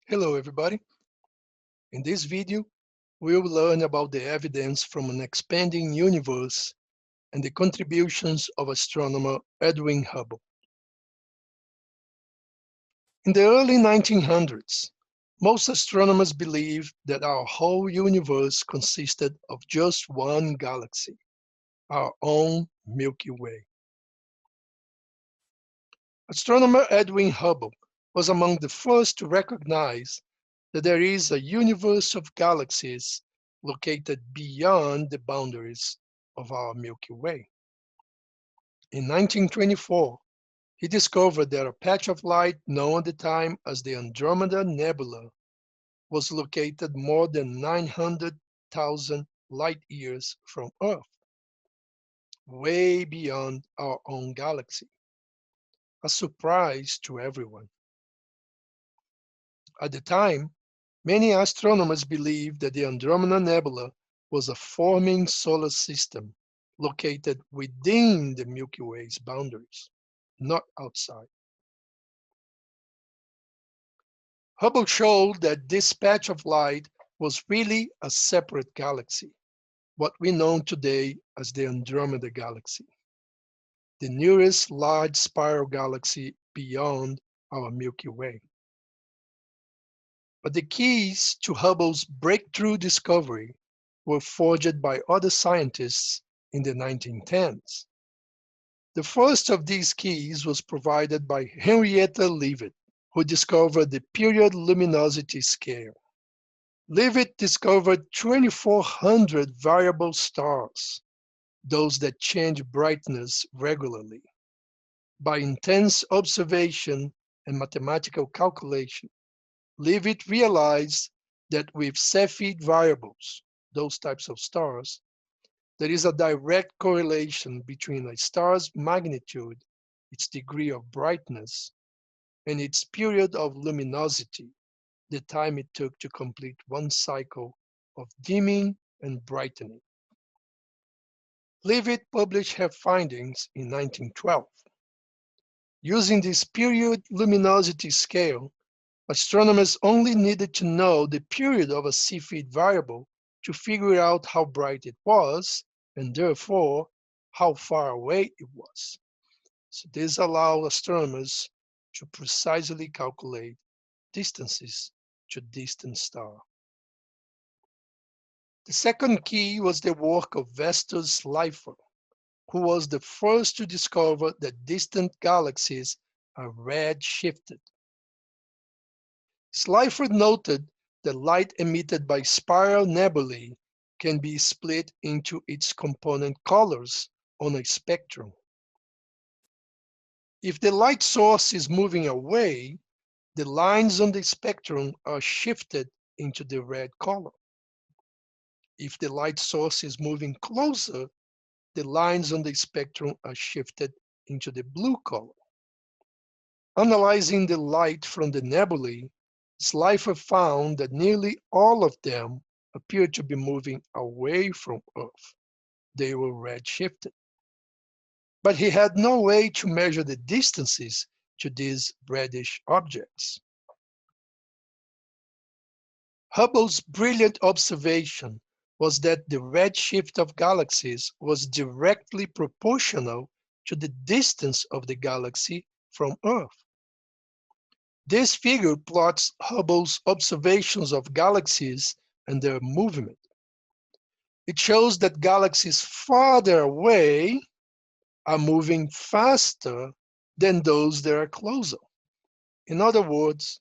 Hello everybody. In this video, we will learn about the evidence from an expanding universe and the contributions of astronomer Edwin Hubble. In the early 1900s, most astronomers believed that our whole universe consisted of just one galaxy, our own Milky Way. Astronomer Edwin Hubble was among the first to recognize that there is a universe of galaxies located beyond the boundaries of our Milky Way. In 1924, he discovered that a patch of light known at the time as the Andromeda Nebula was located more than 900,000 light years from Earth, way beyond our own galaxy. A surprise to everyone. At the time, many astronomers believed that the Andromeda Nebula was a forming solar system located within the Milky Way's boundaries, not outside. Hubble showed that this patch of light was really a separate galaxy, what we know today as the Andromeda Galaxy, the nearest large spiral galaxy beyond our Milky Way. But the keys to Hubble's breakthrough discovery were forged by other scientists in the 1910s. The first of these keys was provided by Henrietta Leavitt, who discovered the period luminosity scale. Leavitt discovered 2,400 variable stars, those that change brightness regularly. By intense observation and mathematical calculation, Leavitt realized that with Cepheid variables, those types of stars, there is a direct correlation between a star's magnitude, its degree of brightness, and its period of luminosity, the time it took to complete one cycle of dimming and brightening. Leavitt published her findings in 1912. Using this period luminosity scale, astronomers only needed to know the period of a Cepheid variable to figure out how bright it was, and therefore how far away it was. So this allowed astronomers to precisely calculate distances to distant stars. The second key was the work of Vestus Slipher, who was the first to discover that distant galaxies are red-shifted. Slipher noted that light emitted by spiral nebulae can be split into its component colors on a spectrum. If the light source is moving away, the lines on the spectrum are shifted into the red color. If the light source is moving closer, the lines on the spectrum are shifted into the blue color. Analyzing the light from the nebulae, Slipher found that nearly all of them appeared to be moving away from Earth. They were red-shifted. But he had no way to measure the distances to these reddish objects. Hubble's brilliant observation was that the redshift of galaxies was directly proportional to the distance of the galaxy from Earth. This figure plots Hubble's observations of galaxies and their movement. It shows that galaxies farther away are moving faster than those that are closer. In other words,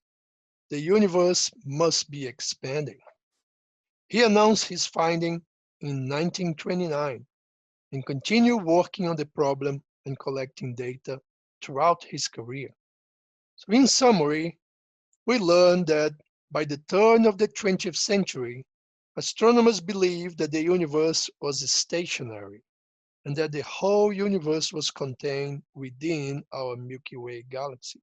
the universe must be expanding. He announced his finding in 1929 and continued working on the problem and collecting data throughout his career. So in summary, we learned that by the turn of the 20th century, astronomers believed that the universe was stationary and that the whole universe was contained within our Milky Way galaxy.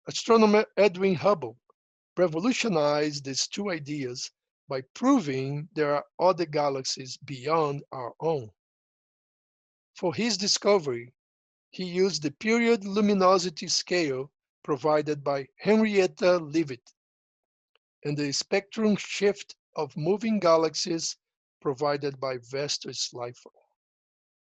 Astronomer Edwin Hubble revolutionized these two ideas by proving there are other galaxies beyond our own. For his discovery, he used the period luminosity scale provided by Henrietta Leavitt, and the spectrum shift of moving galaxies provided by Vestor Slipher.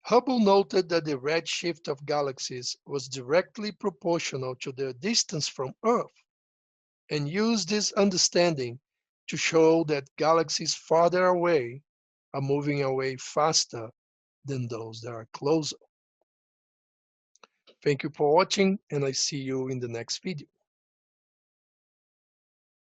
Hubble noted that the redshift of galaxies was directly proportional to their distance from Earth, and used this understanding to show that galaxies farther away are moving away faster than those that are closer. Thank you for watching, and I see you in the next video.